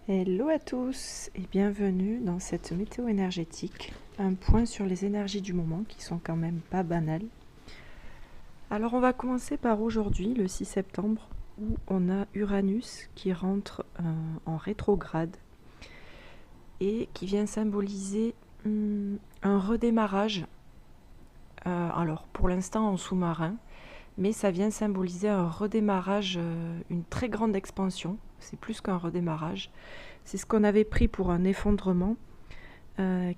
Hello à tous et bienvenue dans cette météo énergétique, un point sur les énergies du moment qui sont quand même pas banales. Alors on va commencer par aujourd'hui, le 6 septembre, où on a Uranus qui rentre en rétrograde et qui vient symboliser un redémarrage, alors pour l'instant en sous-marin, mais ça vient symboliser un redémarrage, une très grande expansion, c'est plus qu'un redémarrage. C'est ce qu'on avait pris pour un effondrement,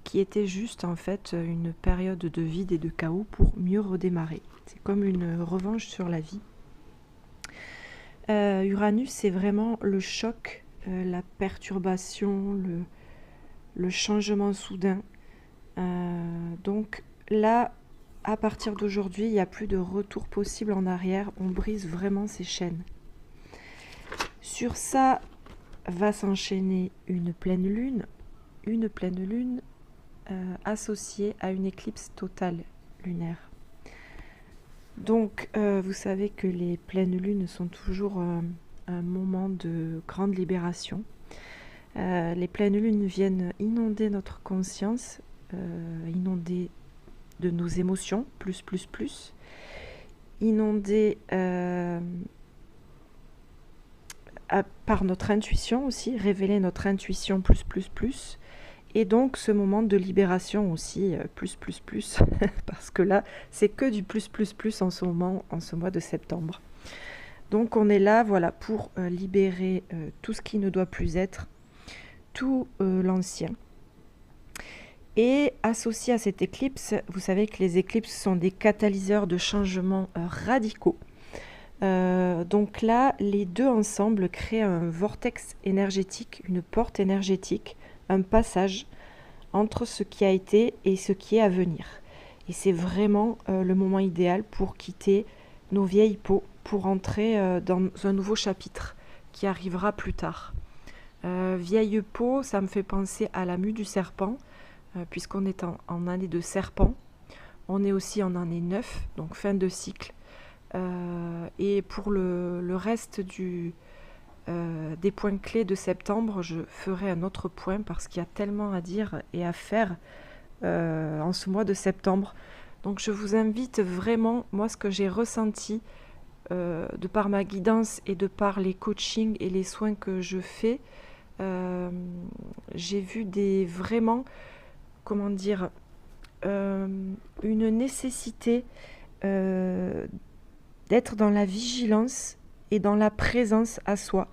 qui était juste en fait une période de vide et de chaos pour mieux redémarrer. C'est comme une revanche sur la vie. Uranus, c'est vraiment le choc, la perturbation, le changement soudain. Donc là, à partir d'aujourd'hui, il n'y a plus de retour possible en arrière. On brise vraiment ces chaînes. Sur ça va s'enchaîner une pleine lune associée à une éclipse totale lunaire. Donc vous savez que les pleines lunes sont toujours un moment de grande libération. Les pleines lunes viennent inonder notre conscience, inonder de nos émotions, inonder par notre intuition aussi, révéler notre intuition et donc ce moment de libération aussi, parce que là, c'est que du en ce moment, en ce mois de septembre. Donc on est là, voilà, pour libérer tout ce qui ne doit plus être, tout l'ancien. Et associé à cette éclipse, vous savez que les éclipses sont des catalyseurs de changements radicaux. Donc là, les deux ensemble créent un vortex énergétique, une porte énergétique, un passage entre ce qui a été et ce qui est à venir. Et c'est vraiment le moment idéal pour quitter nos vieilles peaux, pour entrer dans un nouveau chapitre qui arrivera plus tard. Vieille peau, ça me fait penser à la mue du serpent, puisqu'on est en année de serpent. On est aussi en année 9, donc fin de cycle. Et pour le reste des points clés de septembre, je ferai un autre point parce qu'il y a tellement à dire et à faire en ce mois de septembre. Donc je vous invite vraiment, moi ce que j'ai ressenti de par ma guidance et de par les coachings et les soins que je fais, j'ai vu vraiment, comment dire, une nécessité d'être dans la vigilance et dans la présence à soi.